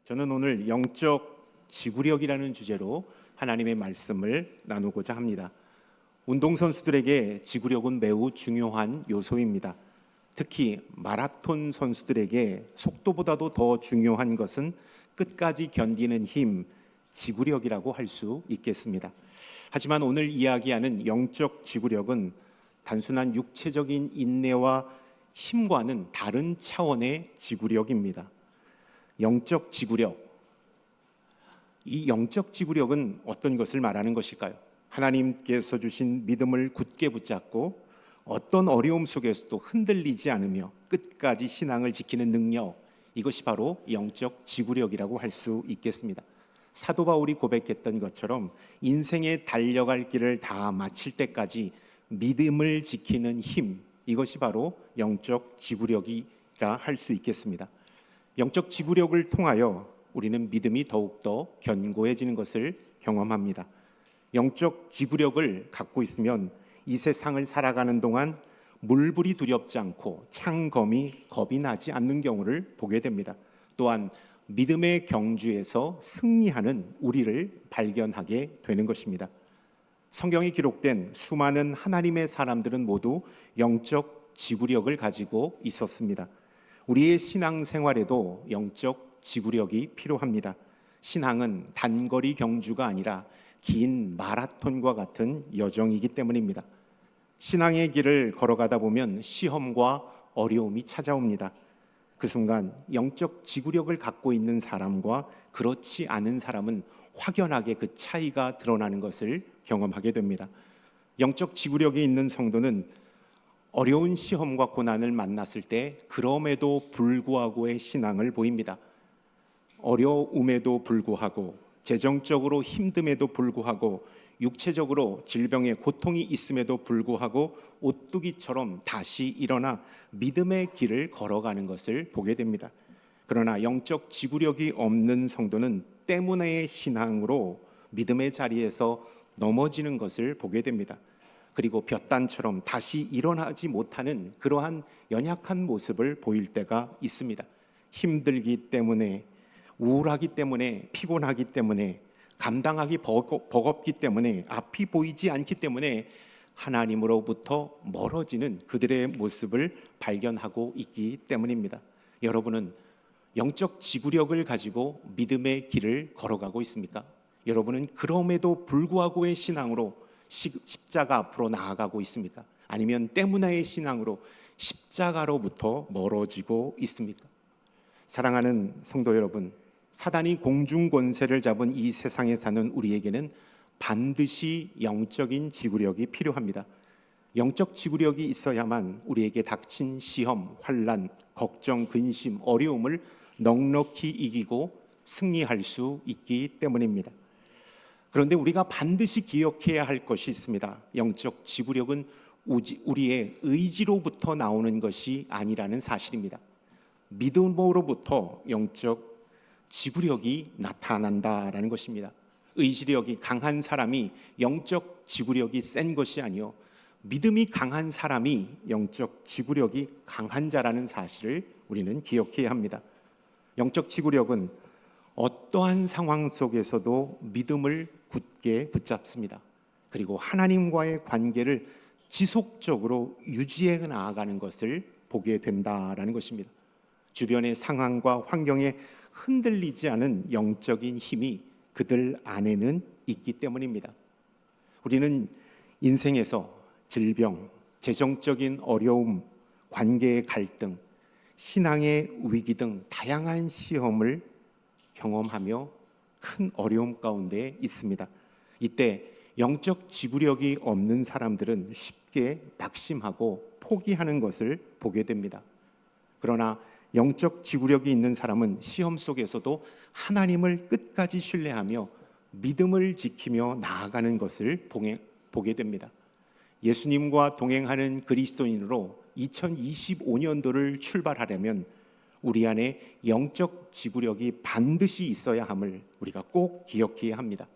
저는 오늘 영적 지구력이라는 주제로 하나님의 말씀을 나누고자 합니다. 운동선수들에게 지구력은 매우 중요한 요소입니다. 특히 마라톤 선수들에게 속도보다도 더 중요한 것은 끝까지 견디는 힘, 지구력이라고 할 수 있겠습니다. 하지만 오늘 이야기하는 영적 지구력은 단순한 육체적인 인내와 힘과는 다른 차원의 지구력입니다. 영적 지구력, 이 영적 지구력은 어떤 것을 말하는 것일까요? 하나님께서 주신 믿음을 굳게 붙잡고 어떤 어려움 속에서도 흔들리지 않으며 끝까지 신앙을 지키는 능력, 이것이 바로 영적 지구력이라고 할 수 있겠습니다. 사도 바울이 고백했던 것처럼 인생의 달려갈 길을 다 마칠 때까지 믿음을 지키는 힘, 이것이 바로 영적 지구력이라 할 수 있겠습니다. 영적 지구력을 통하여 우리는 믿음이 더욱더 견고해지는 것을 경험합니다. 영적 지구력을 갖고 있으면 이 세상을 살아가는 동안 물불이 두렵지 않고 창검이 겁이 나지 않는 경우를 보게 됩니다. 또한 믿음의 경주에서 승리하는 우리를 발견하게 되는 것입니다. 성경에 기록된 수많은 하나님의 사람들은 모두 영적 지구력을 가지고 있었습니다. 우리의 신앙생활에도 영적 지구력이 필요합니다. 신앙은 단거리 경주가 아니라 긴 마라톤과 같은 여정이기 때문입니다. 신앙의 길을 걸어가다 보면 시험과 어려움이 찾아옵니다. 그 순간 영적 지구력을 갖고 있는 사람과 그렇지 않은 사람은 확연하게 그 차이가 드러나는 것을 경험하게 됩니다. 영적 지구력이 있는 성도는 어려운 시험과 고난을 만났을 때 그럼에도 불구하고의 신앙을 보입니다. 어려움에도 불구하고, 재정적으로 힘듦에도 불구하고, 육체적으로 질병의 고통이 있음에도 불구하고 오뚜기처럼 다시 일어나 믿음의 길을 걸어가는 것을 보게 됩니다. 그러나 영적 지구력이 없는 성도는 때문에의 신앙으로 믿음의 자리에서 넘어지는 것을 보게 됩니다. 그리고 볕단처럼 다시 일어나지 못하는 그러한 연약한 모습을 보일 때가 있습니다. 힘들기 때문에, 우울하기 때문에, 피곤하기 때문에, 감당하기 버겁기 때문에, 앞이 보이지 않기 때문에 하나님으로부터 멀어지는 그들의 모습을 발견하고 있기 때문입니다. 여러분은 영적 지구력을 가지고 믿음의 길을 걸어가고 있습니까? 여러분은 그럼에도 불구하고의 신앙으로 십자가 앞으로 나아가고 있습니까? 아니면 때문에의 신앙으로 십자가로부터 멀어지고 있습니까? 사랑하는 성도 여러분, 사단이 공중 권세를 잡은 이 세상에 사는 우리에게는 반드시 영적인 지구력이 필요합니다. 영적 지구력이 있어야만 우리에게 닥친 시험, 환난, 걱정, 근심, 어려움을 넉넉히 이기고 승리할 수 있기 때문입니다. 그런데 우리가 반드시 기억해야 할 것이 있습니다. 영적 지구력은 우리의 의지로부터 나오는 것이 아니라는 사실입니다. 믿음으로부터 영적 지구력이 나타난다라는 것입니다. 의지력이 강한 사람이 영적 지구력이 센 것이 아니요, 믿음이 강한 사람이 영적 지구력이 강한 자라는 사실을 우리는 기억해야 합니다. 영적 지구력은 어떠한 상황 속에서도 믿음을 굳게 붙잡습니다. 그리고 하나님과의 관계를 지속적으로 유지해 나아가는 것을 보게 된다라는 것입니다. 주변의 상황과 환경에 흔들리지 않은 영적인 힘이 그들 안에는 있기 때문입니다. 우리는 인생에서 질병, 재정적인 어려움, 관계의 갈등, 신앙의 위기 등 다양한 시험을 경험하며 큰 어려움 가운데 있습니다. 이때 영적 지구력이 없는 사람들은 쉽게 낙심하고 포기하는 것을 보게 됩니다. 그러나 영적 지구력이 있는 사람은 시험 속에서도 하나님을 끝까지 신뢰하며 믿음을 지키며 나아가는 것을 보게 됩니다. 예수님과 동행하는 그리스도인으로 2025년도를 출발하려면 우리 안에 영적 지구력이 반드시 있어야 함을 우리가 꼭 기억해야 합니다.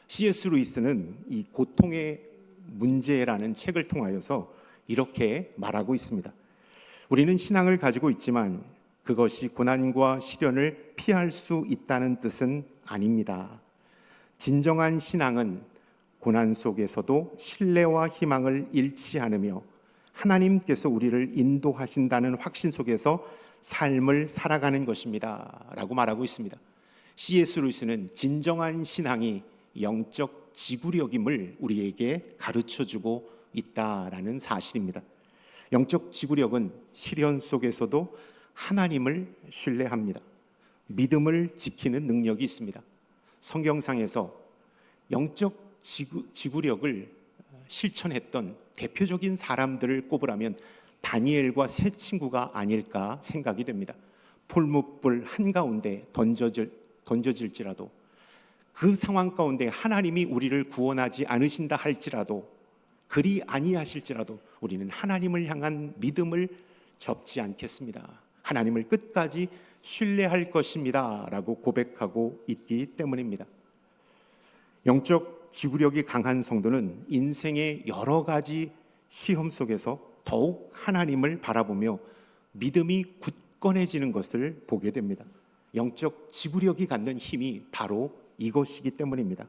C.S. 루이스는 이 고통의 문제라는 책을 통하여서 이렇게 말하고 있습니다. 우리는 신앙을 가지고 있지만 그것이 고난과 시련을 피할 수 있다는 뜻은 아닙니다. 진정한 신앙은 고난 속에서도 신뢰와 희망을 잃지 않으며 하나님께서 우리를 인도하신다는 확신 속에서 삶을 살아가는 것입니다 라고 말하고 있습니다. C.S. 루이스는 진정한 신앙이 영적 지구력임을 우리에게 가르쳐주고 있다라는 사실입니다. 영적 지구력은 시련 속에서도 하나님을 신뢰합니다. 믿음을 지키는 능력이 있습니다. 성경상에서 영적 지구력을 실천했던 대표적인 사람들을 꼽으라면 다니엘과 세 친구가 아닐까 생각이 됩니다. 풀무불 한가운데 던져질지라도 그 상황 가운데 하나님이 우리를 구원하지 않으신다 할지라도 그리 아니하실지라도 우리는 하나님을 향한 믿음을 접지 않겠습니다. 하나님을 끝까지 신뢰할 것입니다 라고 고백하고 있기 때문입니다. 영적 지구력이 강한 성도는 인생의 여러 가지 시험 속에서 더욱 하나님을 바라보며 믿음이 굳건해지는 것을 보게 됩니다. 영적 지구력이 갖는 힘이 바로 이것이기 때문입니다.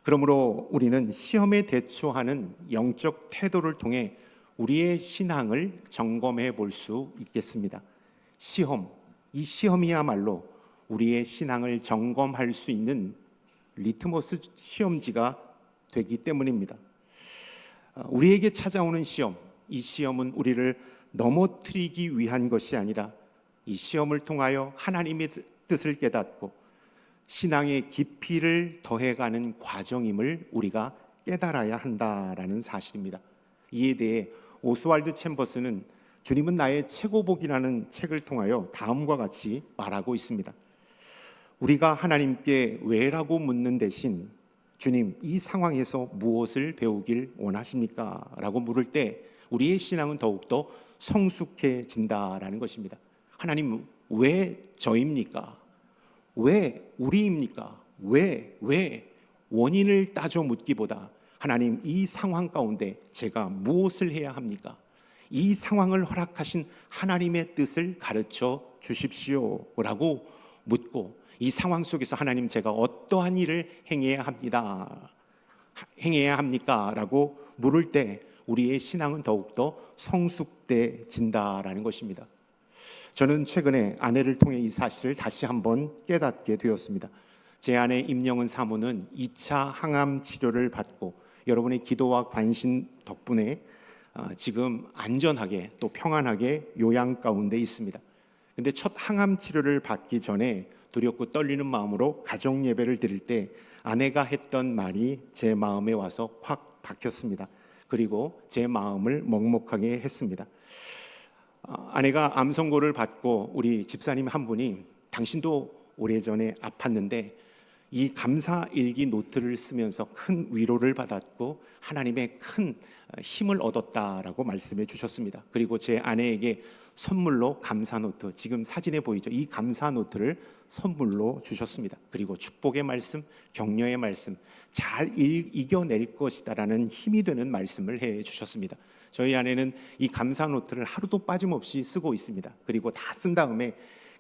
그러므로 우리는 시험에 대처하는 영적 태도를 통해 우리의 신앙을 점검해 볼 수 있겠습니다. 이 시험이야말로 우리의 신앙을 점검할 수 있는 리트머스 시험지가 되기 때문입니다. 우리에게 찾아오는 시험, 이 시험은 우리를 넘어뜨리기 위한 것이 아니라 이 시험을 통하여 하나님의 뜻을 깨닫고 신앙의 깊이를 더해가는 과정임을 우리가 깨달아야 한다라는 사실입니다. 이에 대해 오스왈드 챔버스는 주님은 나의 최고복이라는 책을 통하여 다음과 같이 말하고 있습니다. 우리가 하나님께 왜라고 묻는 대신 주님, 이 상황에서 무엇을 배우길 원하십니까? 라고 물을 때 우리의 신앙은 더욱더 성숙해진다라는 것입니다. 하나님, 왜 저입니까? 왜 우리입니까? 왜? 원인을 따져 묻기보다 하나님, 이 상황 가운데 제가 무엇을 해야 합니까? 이 상황을 허락하신 하나님의 뜻을 가르쳐 주십시오 라고 묻고 이 상황 속에서 하나님, 제가 어떠한 일을 행해야 합니까? 라고 물을 때 우리의 신앙은 더욱더 성숙돼진다라는 것입니다. 저는 최근에 아내를 통해 이 사실을 다시 한번 깨닫게 되었습니다. 제 아내 임영은 사모는 2차 항암 치료를 받고 여러분의 기도와 관심 덕분에 지금 안전하게 또 평안하게 요양 가운데 있습니다. 근데 첫 항암 치료를 받기 전에 두렵고 떨리는 마음으로 가정 예배를 드릴 때 아내가 했던 말이 제 마음에 와서 확 박혔습니다. 그리고 제 마음을 먹먹하게 했습니다. 아내가 암 선고를 받고 우리 집사님 한 분이 당신도 오래전에 아팠는데 이 감사 일기 노트를 쓰면서 큰 위로를 받았고 하나님의 큰 힘을 얻었다라고 말씀해 주셨습니다. 그리고 제 아내에게 선물로 감사 노트, 지금 사진에 보이죠? 이 감사 노트를 선물로 주셨습니다. 그리고 축복의 말씀, 격려의 말씀, 잘 이겨낼 것이다라는 힘이 되는 말씀을 해 주셨습니다. 저희 아내는 이 감사 노트를 하루도 빠짐없이 쓰고 있습니다. 그리고 다 쓴 다음에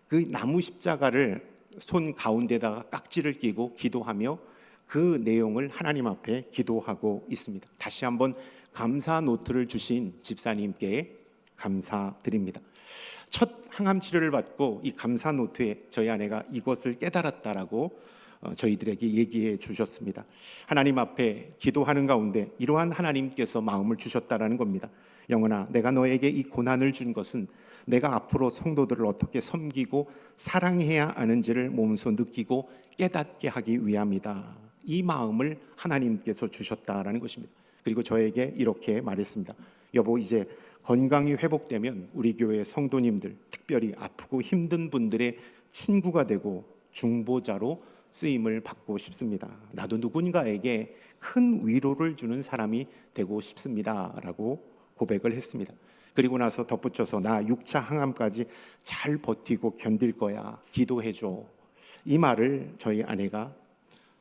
그 나무 십자가를 손 가운데다가 깍지를 끼고 기도하며 그 내용을 하나님 앞에 기도하고 있습니다. 다시 한번 감사 노트를 주신 집사님께 감사드립니다. 첫 항암 치료를 받고 이 감사 노트에 저희 아내가 이것을 깨달았다라고 저희들에게 얘기해 주셨습니다. 하나님 앞에 기도하는 가운데 이러한 하나님께서 마음을 주셨다라는 겁니다. 영혼아, 내가 너에게 이 고난을 준 것은 내가 앞으로 성도들을 어떻게 섬기고 사랑해야 하는지를 몸소 느끼고 깨닫게 하기 위함이다. 이 마음을 하나님께서 주셨다라는 것입니다. 그리고 저에게 이렇게 말했습니다. 여보, 이제 건강이 회복되면 우리 교회 성도님들, 특별히 아프고 힘든 분들의 친구가 되고 중보자로 쓰임을 받고 싶습니다. 나도 누군가에게 큰 위로를 주는 사람이 되고 싶습니다 라고 고백을 했습니다. 그리고 나서 덧붙여서 나 6차 항암까지 잘 버티고 견딜 거야, 기도해줘. 이 말을 저희 아내가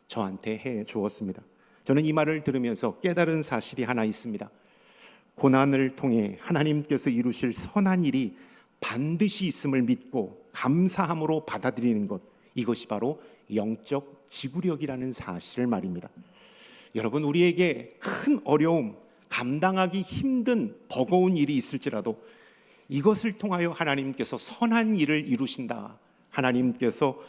저한테 해 주었습니다. 저는 이 말을 들으면서 깨달은 사실이 하나 있습니다. 고난을 통해 하나님께서 이루실 선한 일이 반드시 있음을 믿고 감사함으로 받아들이는 것, 이것이 바로 영적 지구력이라는 사실을 말입니다. 여러분, 우리에게 큰 어려움, 감당하기 힘든 버거운 일이 있을지라도 이것을 통하여 하나님께서 선한 일을 이루신다, 하나님께서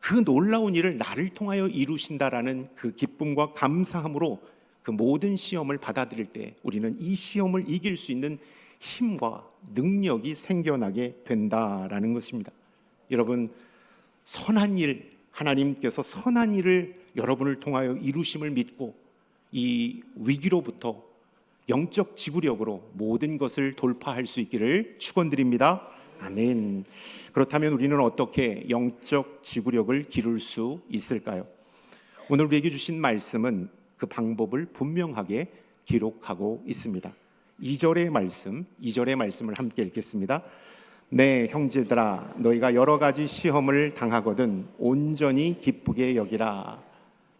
그 놀라운 일을 나를 통하여 이루신다라는 그 기쁨과 감사함으로 그 모든 시험을 받아들일 때 우리는 이 시험을 이길 수 있는 힘과 능력이 생겨나게 된다라는 것입니다. 여러분, 선한 일, 하나님께서 선한 일을 여러분을 통하여 이루심을 믿고 이 위기로부터 영적 지구력으로 모든 것을 돌파할 수 있기를 축원드립니다. 아멘. 그렇다면 우리는 어떻게 영적 지구력을 기를 수 있을까요? 오늘 우리에게 주신 말씀은 그 방법을 분명하게 기록하고 있습니다. 2절의 말씀을 함께 읽겠습니다. 네, 형제들아, 너희가 여러 가지 시험을 당하거든 온전히 기쁘게 여기라.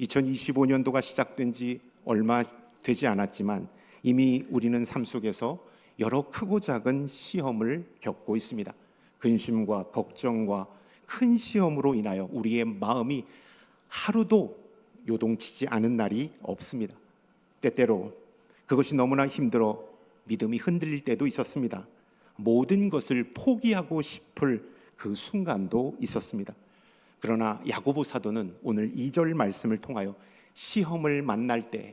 2025년도가 시작된 지 얼마 되지 않았지만 이미 우리는 삶 속에서 여러 크고 작은 시험을 겪고 있습니다. 근심과 걱정과 큰 시험으로 인하여 우리의 마음이 하루도 요동치지 않은 날이 없습니다. 때때로 그것이 너무나 힘들어 믿음이 흔들릴 때도 있었습니다. 모든 것을 포기하고 싶을 그 순간도 있었습니다. 그러나 야고보 사도는 오늘 2절 말씀을 통하여 시험을 만날 때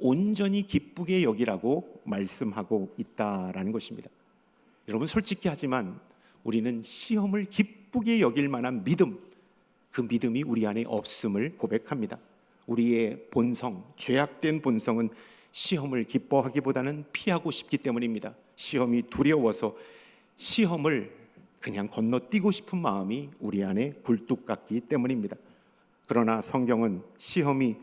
온전히 기쁘게 여기라고 말씀하고 있다라는 것입니다. 여러분, 솔직히 하지만 우리는 시험을 기쁘게 여길 만한 믿음, 그 믿음이 우리 안에 없음을 고백합니다. 우리의 본성, 죄악된 본성은 시험을 기뻐하기보다는 피하고 싶기 때문입니다. 시험이 두려워서 시험을 그냥 건너뛰고 싶은 마음이 우리 안에 굴뚝 같기 때문입니다. 그러나 성경은 시험이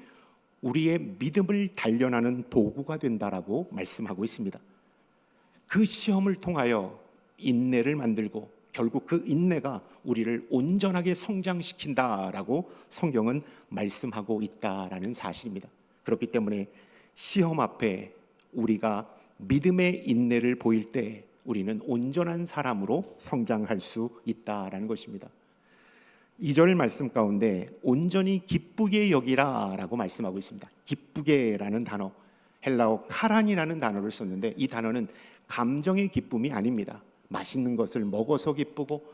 우리의 믿음을 단련하는 도구가 된다라고 말씀하고 있습니다. 그 시험을 통하여 인내를 만들고 결국 그 인내가 우리를 온전하게 성장시킨다라고 성경은 말씀하고 있다라는 사실입니다. 그렇기 때문에 시험 앞에 우리가 믿음의 인내를 보일 때 우리는 온전한 사람으로 성장할 수 있다라는 것입니다. 2절 말씀 가운데 온전히 기쁘게 여기라라고 말씀하고 있습니다. 기쁘게라는 단어, 헬라어 카란이라는 단어를 썼는데 이 단어는 감정의 기쁨이 아닙니다. 맛있는 것을 먹어서 기쁘고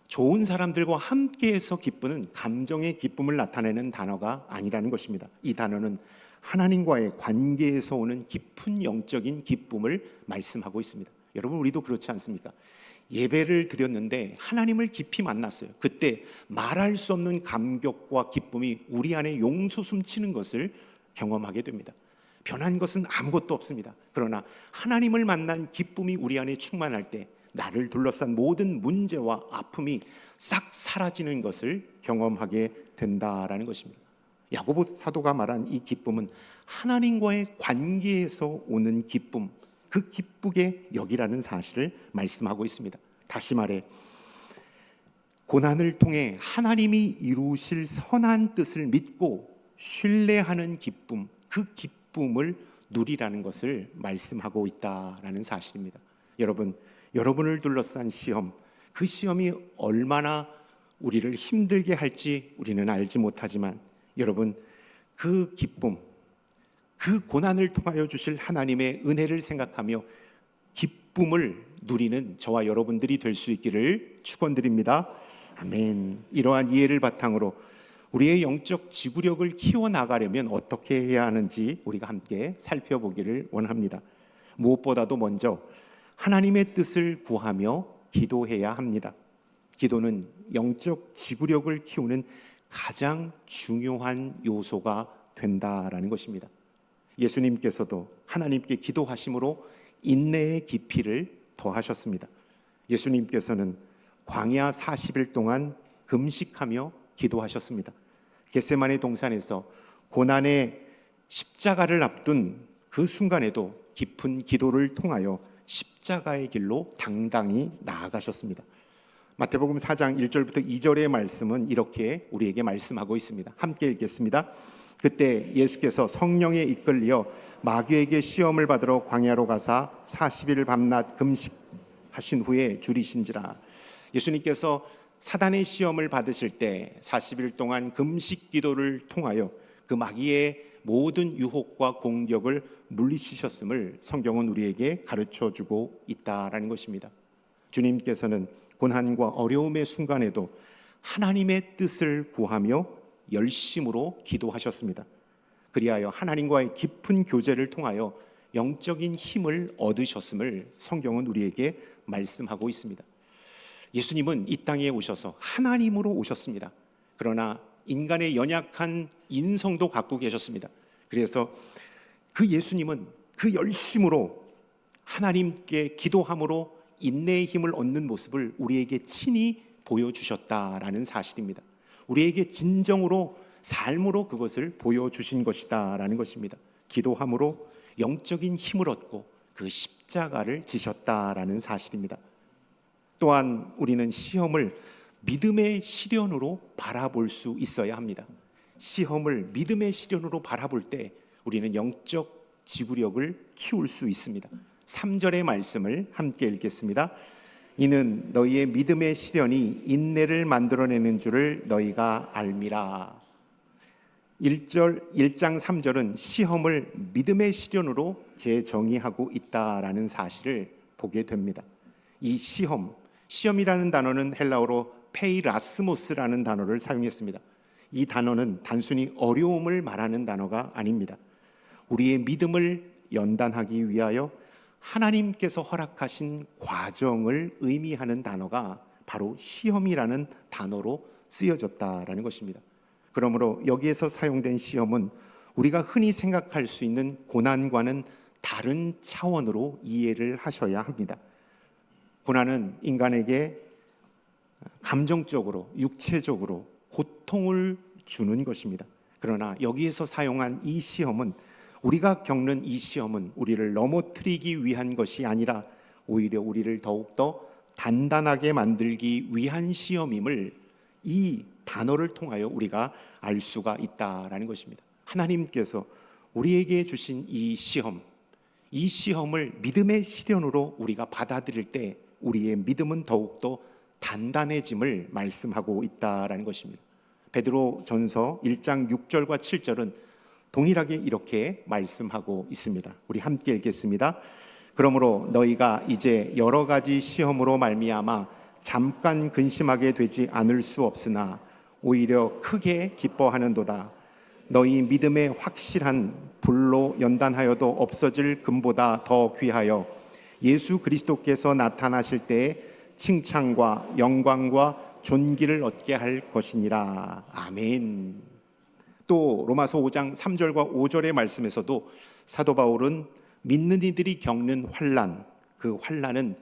좋은 사람들과 함께해서 기쁘는 감정의 기쁨을 나타내는 단어가 아니라는 것입니다. 이 단어는 하나님과의 관계에서 오는 깊은 영적인 기쁨을 말씀하고 있습니다. 여러분, 우리도 그렇지 않습니까? 예배를 드렸는데 하나님을 깊이 만났어요. 그때 말할 수 없는 감격과 기쁨이 우리 안에 용솟음치는 것을 경험하게 됩니다. 변한 것은 아무것도 없습니다. 그러나 하나님을 만난 기쁨이 우리 안에 충만할 때 나를 둘러싼 모든 문제와 아픔이 싹 사라지는 것을 경험하게 된다라는 것입니다. 야고보 사도가 말한 이 기쁨은 하나님과의 관계에서 오는 기쁨, 그 기쁘게 여기라는 사실을 말씀하고 있습니다. 다시 말해 고난을 통해 하나님이 이루실 선한 뜻을 믿고 신뢰하는 기쁨, 그 기쁨을 누리라는 것을 말씀하고 있다라는 사실입니다. 여러분을 둘러싼 시험, 그 시험이 얼마나 우리를 힘들게 할지 우리는 알지 못하지만 여러분, 그 기쁨, 그 고난을 통하여 주실 하나님의 은혜를 생각하며 기쁨을 누리는 저와 여러분들이 될 수 있기를 축원드립니다. 아멘. 이러한 이해를 바탕으로 우리의 영적 지구력을 키워나가려면 어떻게 해야 하는지 우리가 함께 살펴보기를 원합니다. 무엇보다도 먼저 하나님의 뜻을 구하며 기도해야 합니다. 기도는 영적 지구력을 키우는 가장 중요한 요소가 된다라는 것입니다. 예수님께서도 하나님께 기도하심으로 인내의 깊이를 더하셨습니다. 예수님께서는 광야 40일 동안 금식하며 기도하셨습니다. 겟세마네 동산에서 고난의 십자가를 앞둔 그 순간에도 깊은 기도를 통하여 십자가의 길로 당당히 나아가셨습니다. 마태복음 4장 1절부터 2절의 말씀은 이렇게 우리에게 말씀하고 있습니다. 함께 읽겠습니다. 그때 예수께서 성령에 이끌려 마귀에게 시험을 받으러 광야로 가사 40일 밤낮 금식하시니 하신 후에 줄이신지라. 예수님께서 사단의 시험을 받으실 때 40일 동안 금식 기도를 통하여 그 마귀의 모든 유혹과 공격을 물리치셨음을 성경은 우리에게 가르쳐주고 있다라는 것입니다. 주님께서는 고난과 어려움의 순간에도 하나님의 뜻을 구하며 열심으로 기도하셨습니다. 그리하여 하나님과의 깊은 교제를 통하여 영적인 힘을 얻으셨음을 성경은 우리에게 말씀하고 있습니다. 예수님은 이 땅에 오셔서 하나님으로 오셨습니다. 그러나 인간의 연약한 인성도 갖고 계셨습니다. 그래서 그 예수님은 그 열심으로 하나님께 기도함으로 인내의 힘을 얻는 모습을 우리에게 친히 보여주셨다라는 사실입니다. 우리에게 진정으로 삶으로 그것을 보여주신 것이다라는 것입니다. 기도함으로 영적인 힘을 얻고 그 십자가를 지셨다라는 사실입니다. 또한 우리는 시험을 믿음의 시련으로 바라볼 수 있어야 합니다. 시험을 믿음의 시련으로 바라볼 때 우리는 영적 지구력을 키울 수 있습니다. 3절의 말씀을 함께 읽겠습니다. 이는 너희의 믿음의 시련이 인내를 만들어내는 줄을 너희가 알미라. 1장 3절은 시험을 믿음의 시련으로 재정의하고 있다라는 사실을 보게 됩니다. 이 시험이라는 단어는 헬라어로 페이라스모스라는 단어를 사용했습니다. 이 단어는 단순히 어려움을 말하는 단어가 아닙니다. 우리의 믿음을 연단하기 위하여 하나님께서 허락하신 과정을 의미하는 단어가 바로 시험이라는 단어로 쓰여졌다라는 것입니다. 그러므로 여기에서 사용된 시험은 우리가 흔히 생각할 수 있는 고난과는 다른 차원으로 이해를 하셔야 합니다. 고난은 인간에게 감정적으로, 육체적으로 고통을 주는 것입니다. 그러나 여기에서 사용한 이 시험은, 우리가 겪는 이 시험은 우리를 넘어뜨리기 위한 것이 아니라 오히려 우리를 더욱더 단단하게 만들기 위한 시험임을 이 단어를 통하여 우리가 알 수가 있다라는 것입니다. 하나님께서 우리에게 주신 이 시험을 믿음의 시련으로 우리가 받아들일 때 우리의 믿음은 더욱더 단단해짐을 말씀하고 있다라는 것입니다. 베드로전서 1장 6절과 7절은 동일하게 이렇게 말씀하고 있습니다. 우리 함께 읽겠습니다. 그러므로 너희가 이제 여러 가지 시험으로 말미암아 잠깐 근심하게 되지 않을 수 없으나 오히려 크게 기뻐하는도다. 너희 믿음의 확실한 불로 연단하여도 없어질 금보다 더 귀하여 예수 그리스도께서 나타나실 때에 칭찬과 영광과 존귀를 얻게 할 것이니라. 아멘. 또 로마서 5장 3절과 5절의 말씀에서도 사도 바울은 믿는 이들이 겪는 환난, 그 환난은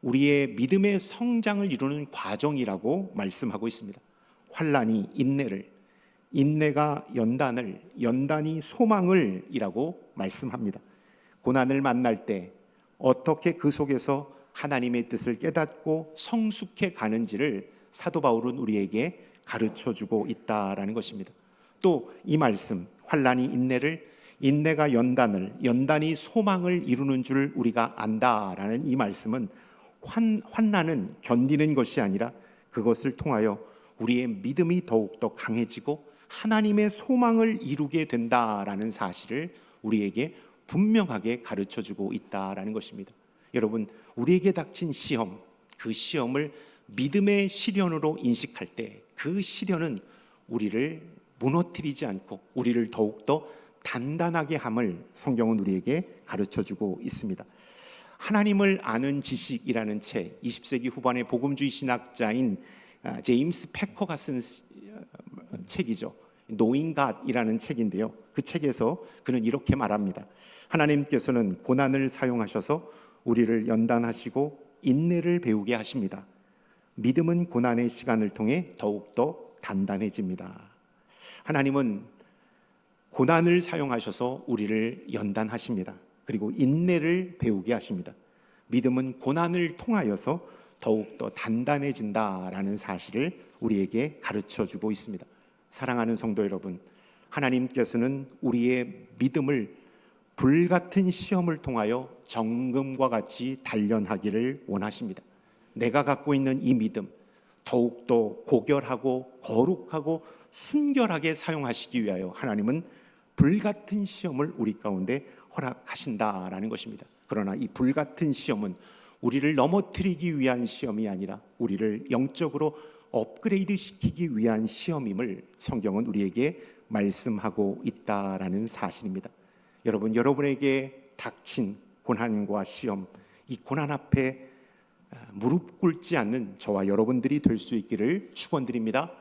우리의 믿음의 성장을 이루는 과정이라고 말씀하고 있습니다. 환난이 인내를, 인내가 연단을, 연단이 소망을 이라고 말씀합니다. 고난을 만날 때 어떻게 그 속에서 하나님의 뜻을 깨닫고 성숙해 가는지를 사도 바울은 우리에게 가르쳐주고 있다라는 것입니다. 또 이 말씀, 환난이 인내를, 인내가 연단을, 연단이 소망을 이루는 줄 우리가 안다라는 이 말씀은 환난은 견디는 것이 아니라 그것을 통하여 우리의 믿음이 더욱더 강해지고 하나님의 소망을 이루게 된다라는 사실을 우리에게 분명하게 가르쳐주고 있다라는 것입니다. 여러분, 우리에게 닥친 시험, 그 시험을 믿음의 시련으로 인식할 때 그 시련은 우리를 무너뜨리지 않고 우리를 더욱더 단단하게 함을 성경은 우리에게 가르쳐주고 있습니다. 하나님을 아는 지식이라는 책, 20세기 후반의 복음주의 신학자인 제임스 패커가 쓴 책이죠. Knowing God이라는 책인데요. 그 책에서 그는 이렇게 말합니다. 하나님께서는 고난을 사용하셔서 우리를 연단하시고 인내를 배우게 하십니다. 믿음은 고난의 시간을 통해 더욱더 단단해집니다. 하나님은 고난을 사용하셔서 우리를 연단하십니다. 그리고 인내를 배우게 하십니다. 믿음은 고난을 통하여서 더욱더 단단해진다라는 사실을 우리에게 가르쳐주고 있습니다. 사랑하는 성도 여러분, 하나님께서는 우리의 믿음을 불같은 시험을 통하여 정금과 같이 단련하기를 원하십니다. 내가 갖고 있는 이 믿음 더욱더 고결하고 거룩하고 순결하게 사용하시기 위하여 하나님은 불같은 시험을 우리 가운데 허락하신다라는 것입니다. 그러나 이 불같은 시험은 우리를 넘어뜨리기 위한 시험이 아니라 우리를 영적으로 업그레이드 시키기 위한 시험임을 성경은 우리에게 말씀하고 있다라는 사실입니다. 여러분, 여러분에게 닥친 고난과 시험, 이 고난 앞에 무릎 꿇지 않는 저와 여러분들이 될 수 있기를 축원드립니다.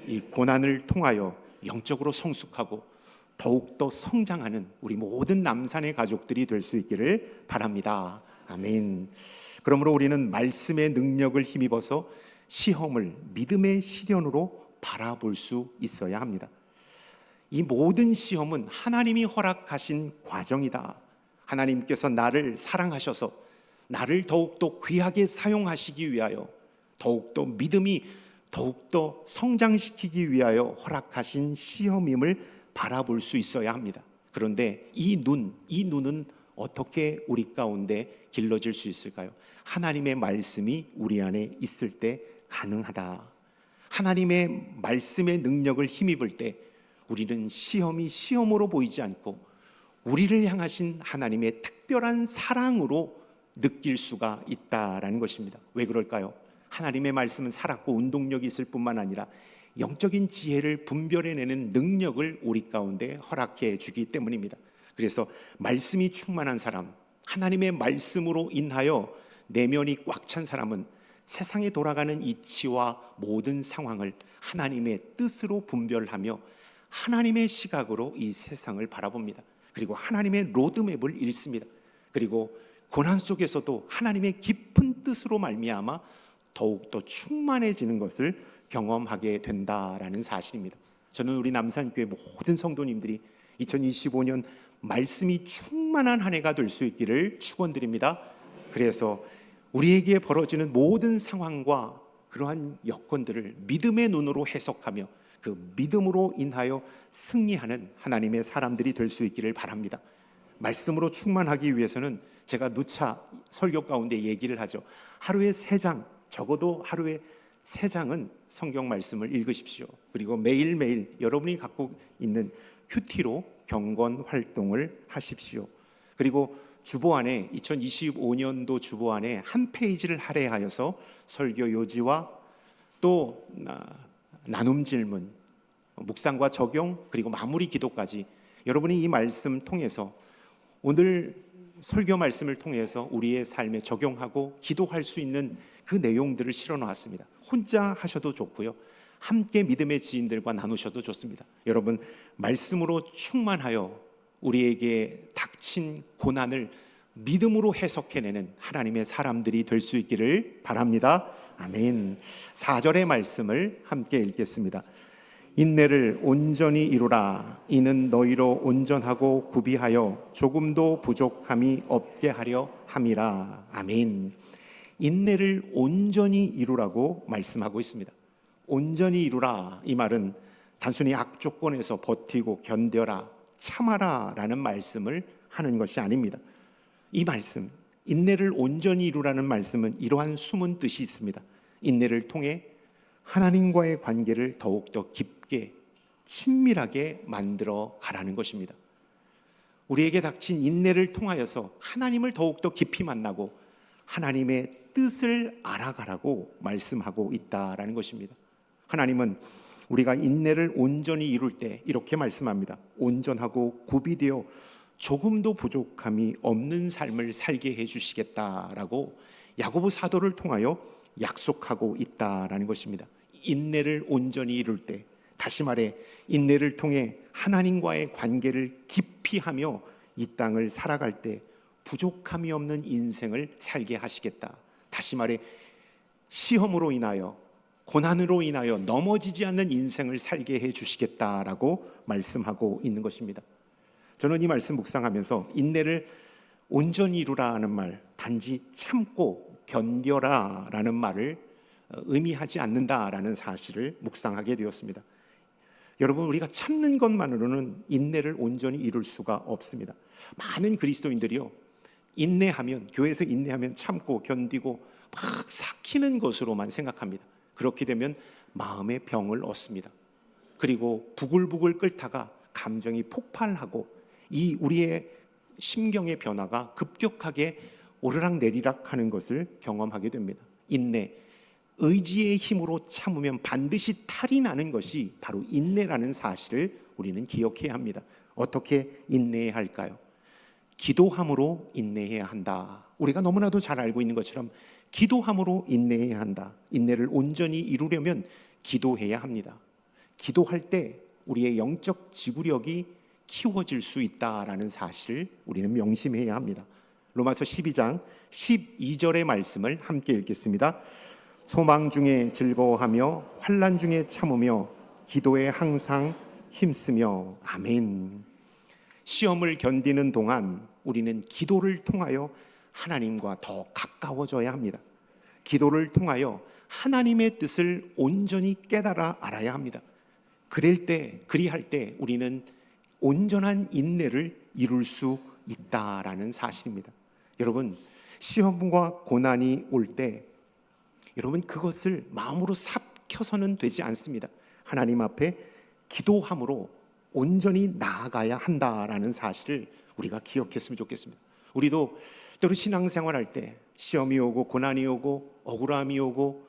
이 고난을 통하여 영적으로 성숙하고 더욱더 성장하는 우리 모든 남산의 가족들이 될 수 있기를 바랍니다. 아멘. 그러므로 우리는 말씀의 능력을 힘입어서 시험을 믿음의 시련으로 바라볼 수 있어야 합니다. 이 모든 시험은 하나님이 허락하신 과정이다. 하나님께서 나를 사랑하셔서 나를 더욱더 귀하게 사용하시기 위하여 더욱더 믿음이 더욱더 성장시키기 위하여 허락하신 시험임을 바라볼 수 있어야 합니다. 그런데 이 눈은 어떻게 우리 가운데 길러질 수 있을까요? 하나님의 말씀이 우리 안에 있을 때 가능하다. 하나님의 말씀의 능력을 힘입을 때 우리는 시험이 시험으로 보이지 않고 우리를 향하신 하나님의 특별한 사랑으로 느낄 수가 있다라는 것입니다. 왜 그럴까요? 하나님의 말씀은 살았고 운동력이 있을 뿐만 아니라 영적인 지혜를 분별해내는 능력을 우리 가운데 허락해 주기 때문입니다. 그래서 말씀이 충만한 사람, 하나님의 말씀으로 인하여 내면이 꽉 찬 사람은 세상에 돌아가는 이치와 모든 상황을 하나님의 뜻으로 분별하며 하나님의 시각으로 이 세상을 바라봅니다. 그리고 하나님의 로드맵을 읽습니다. 그리고 고난 속에서도 하나님의 깊은 뜻으로 말미암아 더욱더 충만해지는 것을 경험하게 된다라는 사실입니다. 저는 우리 남산교회 모든 성도님들이 2025년 말씀이 충만한 한 해가 될 수 있기를 축원드립니다. 그래서 우리에게 벌어지는 모든 상황과 그러한 여건들을 믿음의 눈으로 해석하며 그 믿음으로 인하여 승리하는 하나님의 사람들이 될 수 있기를 바랍니다. 말씀으로 충만하기 위해서는 제가 누차 설교 가운데 얘기를 하죠. 하루에 3장, 적어도 하루에 3장은 성경 말씀을 읽으십시오. 그리고 매일매일 여러분이 갖고 있는 큐티로 경건 활동을 하십시오. 그리고 주보안에 2025년도 주보안에 한 페이지를 할애하여서 설교 요지와 또 나눔 질문, 묵상과 적용, 그리고 마무리 기도까지 여러분이 이 말씀 통해서 오늘 설교 말씀을 통해서 우리의 삶에 적용하고 기도할 수 있는 그 내용들을 실어 놓았습니다. 혼자 하셔도 좋고요, 함께 믿음의 지인들과 나누셔도 좋습니다. 여러분, 말씀으로 충만하여 우리에게 닥친 고난을 믿음으로 해석해내는 하나님의 사람들이 될 수 있기를 바랍니다. 아멘. 4절의 말씀을 함께 읽겠습니다. 인내를 온전히 이루라. 이는 너희로 온전하고 구비하여 조금도 부족함이 없게 하려 함이라. 아멘. 인내를 온전히 이루라고 말씀하고 있습니다. 온전히 이루라, 이 말은 단순히 악조건에서 버티고 견뎌라, 참아라 라는 말씀을 하는 것이 아닙니다. 이 말씀, 인내를 온전히 이루라는 말씀은 이러한 숨은 뜻이 있습니다. 인내를 통해 하나님과의 관계를 더욱더 깊게 친밀하게 만들어 가라는 것입니다. 우리에게 닥친 인내를 통하여서 하나님을 더욱더 깊이 만나고 하나님의 뜻을 알아가라고 말씀하고 있다라는 것입니다. 하나님은 우리가 인내를 온전히 이룰 때 이렇게 말씀합니다. 온전하고 구비되어 조금도 부족함이 없는 삶을 살게 해주시겠다라고 야고보 사도를 통하여 약속하고 있다라는 것입니다. 인내를 온전히 이룰 때, 다시 말해 인내를 통해 하나님과의 관계를 깊이 하며 이 땅을 살아갈 때 부족함이 없는 인생을 살게 하시겠다. 다시 말해 시험으로 인하여, 고난으로 인하여 넘어지지 않는 인생을 살게 해주시겠다라고 말씀하고 있는 것입니다. 저는 이 말씀 묵상하면서 인내를 온전히 이루라는 말, 단지 참고 견뎌라 라는 말을 의미하지 않는다라는 사실을 묵상하게 되었습니다. 여러분, 우리가 참는 것만으로는 인내를 온전히 이룰 수가 없습니다. 많은 그리스도인들이요, 인내하면, 교회에서 인내하면 참고 견디고 막 삭히는 것으로만 생각합니다. 그렇게 되면 마음의 병을 얻습니다. 그리고 부글부글 끓다가 감정이 폭발하고 이 우리의 심경의 변화가 급격하게 오르락내리락 하는 것을 경험하게 됩니다. 인내, 의지의 힘으로 참으면 반드시 탈이 나는 것이 바로 인내라는 사실을 우리는 기억해야 합니다. 어떻게 인내해야 할까요? 기도함으로 인내해야 한다. 우리가 너무나도 잘 알고 있는 것처럼 기도함으로 인내해야 한다. 인내를 온전히 이루려면 기도해야 합니다. 기도할 때 우리의 영적 지구력이 키워질 수 있다라는 사실을 우리는 명심해야 합니다. 로마서 12장 12절의 말씀을 함께 읽겠습니다. 소망 중에 즐거워하며 환난 중에 참으며 기도에 항상 힘쓰며. 아멘. 시험을 견디는 동안 우리는 기도를 통하여 하나님과 더 가까워져야 합니다. 기도를 통하여 하나님의 뜻을 온전히 깨달아 알아야 합니다. 그리할 때 우리는 온전한 인내를 이룰 수 있다라는 사실입니다. 여러분, 시험과 고난이 올 때 여러분 그것을 마음으로 삭혀서는 되지 않습니다. 하나님 앞에 기도함으로 온전히 나아가야 한다라는 사실을 우리가 기억했으면 좋겠습니다. 우리도 때로 신앙생활 할 때 시험이 오고 고난이 오고 억울함이 오고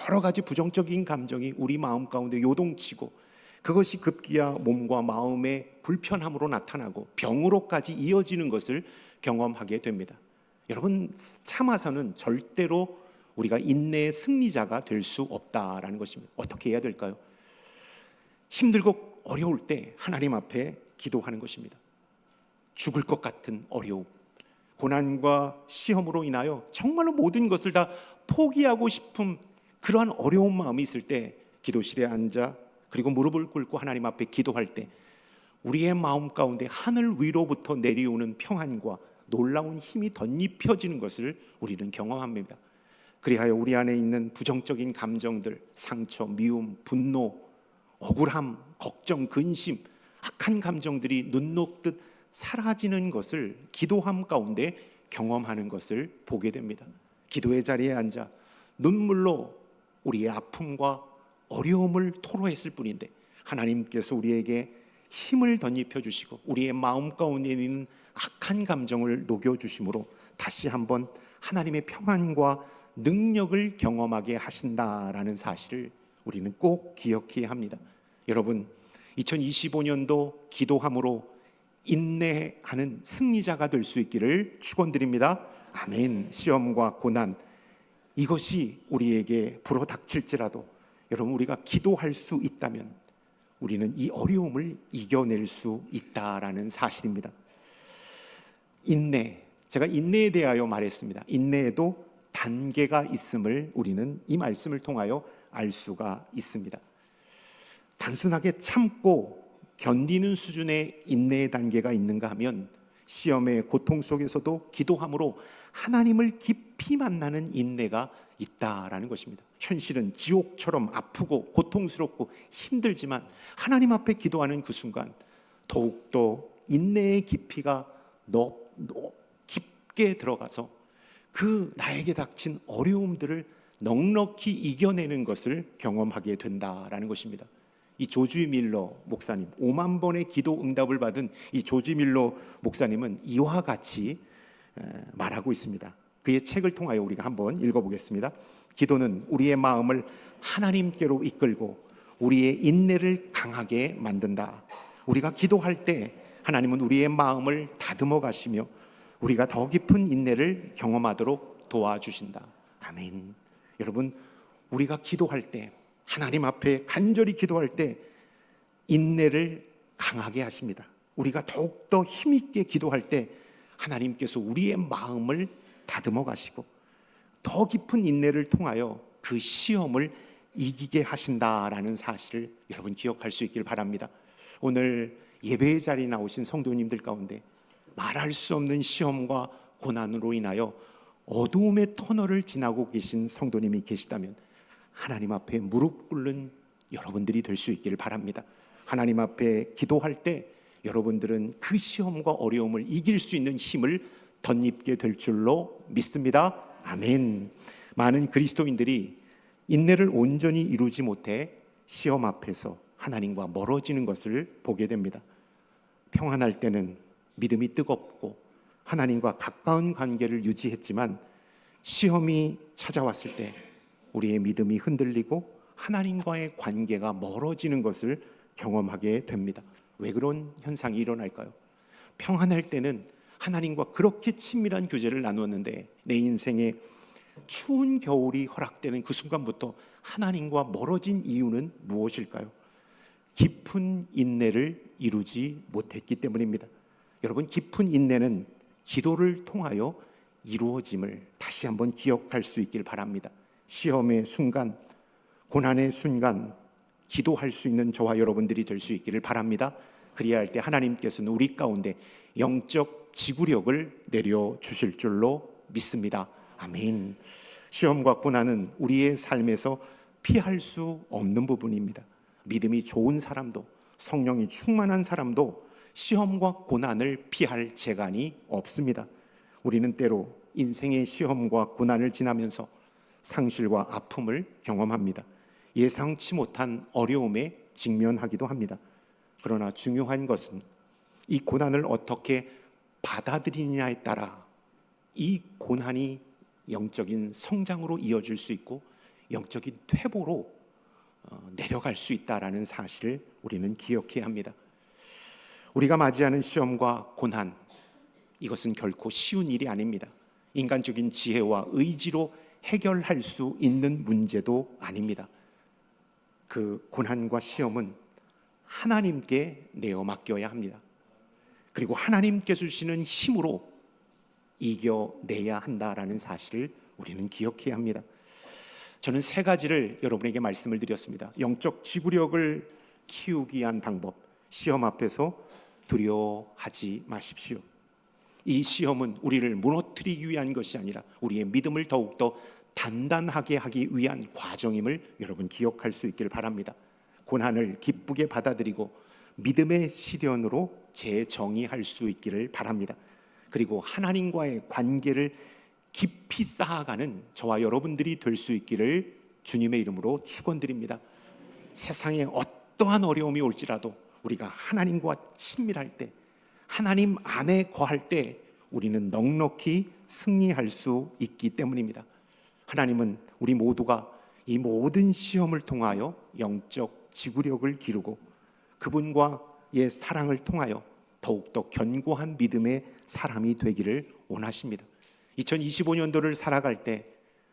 여러 가지 부정적인 감정이 우리 마음 가운데 요동치고 그것이 급기야 몸과 마음의 불편함으로 나타나고 병으로까지 이어지는 것을 경험하게 됩니다. 여러분, 참아서는 절대로 우리가 인내의 승리자가 될 수 없다라는 것입니다. 어떻게 해야 될까요? 힘들고 어려울 때 하나님 앞에 기도하는 것입니다. 죽을 것 같은 어려움, 고난과 시험으로 인하여 정말로 모든 것을 다 포기하고 싶은 그러한 어려운 마음이 있을 때 기도실에 앉아 그리고 무릎을 꿇고 하나님 앞에 기도할 때 우리의 마음 가운데 하늘 위로부터 내려오는 평안과 놀라운 힘이 덧입혀지는 것을 우리는 경험합니다. 그리하여 우리 안에 있는 부정적인 감정들, 상처, 미움, 분노, 억울함, 걱정, 근심, 악한 감정들이 눈 녹듯 사라지는 것을 기도함 가운데 경험하는 것을 보게 됩니다. 기도의 자리에 앉아 눈물로 우리의 아픔과 어려움을 토로했을 뿐인데 하나님께서 우리에게 힘을 덧입혀 주시고 우리의 마음 가운데 있는 악한 감정을 녹여주심으로 다시 한번 하나님의 평안과 능력을 경험하게 하신다라는 사실을 우리는 꼭 기억해야 합니다. 여러분, 2025년도 기도함으로 인내하는 승리자가 될 수 있기를 축원드립니다. 아멘. 시험과 고난 이것이 우리에게 불어닥칠지라도 여러분 우리가 기도할 수 있다면 우리는 이 어려움을 이겨낼 수 있다라는 사실입니다. 인내, 제가 인내에 대하여 말했습니다. 인내에도 단계가 있음을 우리는 이 말씀을 통하여 알 수가 있습니다. 단순하게 참고 견디는 수준의 인내의 단계가 있는가 하면 시험의 고통 속에서도 기도함으로 하나님을 깊이 만나는 인내가 있다라는 것입니다. 현실은 지옥처럼 아프고 고통스럽고 힘들지만 하나님 앞에 기도하는 그 순간 더욱더 인내의 깊이가 깊게 들어가서 그 나에게 닥친 어려움들을 넉넉히 이겨내는 것을 경험하게 된다라는 것입니다. 이 조지 밀러 목사님, 5만 번의 기도 응답을 받은 이 조지 밀러 목사님은 이와 같이 말하고 있습니다. 그의 책을 통하여 우리가 한번 읽어보겠습니다. 기도는 우리의 마음을 하나님께로 이끌고 우리의 인내를 강하게 만든다. 우리가 기도할 때 하나님은 우리의 마음을 다듬어 가시며 우리가 더 깊은 인내를 경험하도록 도와주신다. 아멘. 여러분, 우리가 기도할 때 하나님 앞에 간절히 기도할 때 인내를 강하게 하십니다. 우리가 더욱더 힘있게 기도할 때 하나님께서 우리의 마음을 다듬어 가시고 더 깊은 인내를 통하여 그 시험을 이기게 하신다라는 사실을 여러분 기억할 수 있길 바랍니다. 오늘 예배의 자리에 나오신 성도님들 가운데 말할 수 없는 시험과 고난으로 인하여 어두움의 터널을 지나고 계신 성도님이 계시다면 하나님 앞에 무릎 꿇는 여러분들이 될 수 있기를 바랍니다. 하나님 앞에 기도할 때 여러분들은 그 시험과 어려움을 이길 수 있는 힘을 덧입게 될 줄로 믿습니다. 아멘. 많은 그리스도인들이 인내를 온전히 이루지 못해 시험 앞에서 하나님과 멀어지는 것을 보게 됩니다. 평안할 때는 믿음이 뜨겁고 하나님과 가까운 관계를 유지했지만 시험이 찾아왔을 때 우리의 믿음이 흔들리고 하나님과의 관계가 멀어지는 것을 경험하게 됩니다. 왜 그런 현상이 일어날까요? 평안할 때는 하나님과 그렇게 친밀한 교제를 나누었는데 내 인생에 추운 겨울이 허락되는 그 순간부터 하나님과 멀어진 이유는 무엇일까요? 깊은 인내를 이루지 못했기 때문입니다. 여러분, 깊은 인내는 기도를 통하여 이루어짐을 다시 한번 기억할 수 있길 바랍니다. 시험의 순간, 고난의 순간 기도할 수 있는 저와 여러분들이 될 수 있기를 바랍니다. 그리야 할 때 하나님께서는 우리 가운데 영적 지구력을 내려주실 줄로 믿습니다. 아멘. 시험과 고난은 우리의 삶에서 피할 수 없는 부분입니다. 믿음이 좋은 사람도, 성령이 충만한 사람도 시험과 고난을 피할 재간이 없습니다. 우리는 때로 인생의 시험과 고난을 지나면서 상실과 아픔을 경험합니다. 예상치 못한 어려움에 직면하기도 합니다. 그러나 중요한 것은 이 고난을 어떻게 받아들이느냐에 따라 이 고난이 영적인 성장으로 이어질 수 있고 영적인 퇴보로 내려갈 수 있다라는 사실을 우리는 기억해야 합니다. 우리가 맞이하는 시험과 고난, 이것은 결코 쉬운 일이 아닙니다. 인간적인 지혜와 의지로 해결할 수 있는 문제도 아닙니다. 그 고난과 시험은 하나님께 내어 맡겨야 합니다. 그리고 하나님께서 주시는 힘으로 이겨내야 한다라는 사실을 우리는 기억해야 합니다. 저는 세 가지를 여러분에게 말씀을 드렸습니다. 영적 지구력을 키우기 위한 방법, 시험 앞에서 두려워하지 마십시오. 이 시험은 우리를 무너뜨리기 위한 것이 아니라 우리의 믿음을 더욱더 단단하게 하기 위한 과정임을 여러분 기억할 수 있기를 바랍니다. 고난을 기쁘게 받아들이고 믿음의 시련으로 재정의할 수 있기를 바랍니다. 그리고 하나님과의 관계를 깊이 쌓아가는 저와 여러분들이 될 수 있기를 주님의 이름으로 축원드립니다. 세상에 어떠한 어려움이 올지라도 우리가 하나님과 친밀할 때, 하나님 안에 거할 때 우리는 넉넉히 승리할 수 있기 때문입니다. 하나님은 우리 모두가 이 모든 시험을 통하여 영적 지구력을 기르고 그분과의 사랑을 통하여 더욱더 견고한 믿음의 사람이 되기를 원하십니다. 2025년도를 살아갈 때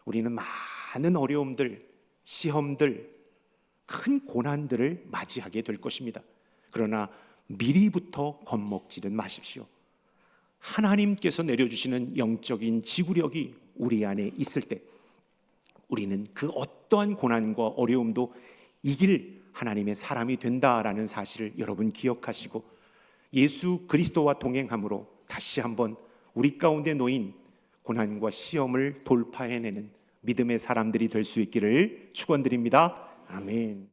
우리는 많은 어려움들, 시험들, 큰 고난들을 맞이하게 될 것입니다. 그러나 미리부터 겁먹지는 마십시오. 하나님께서 내려주시는 영적인 지구력이 우리 안에 있을 때 우리는 그 어떠한 고난과 어려움도 이길 하나님의 사람이 된다라는 사실을 여러분 기억하시고 예수 그리스도와 동행함으로 다시 한번 우리 가운데 놓인 고난과 시험을 돌파해내는 믿음의 사람들이 될 수 있기를 축원드립니다. 아멘.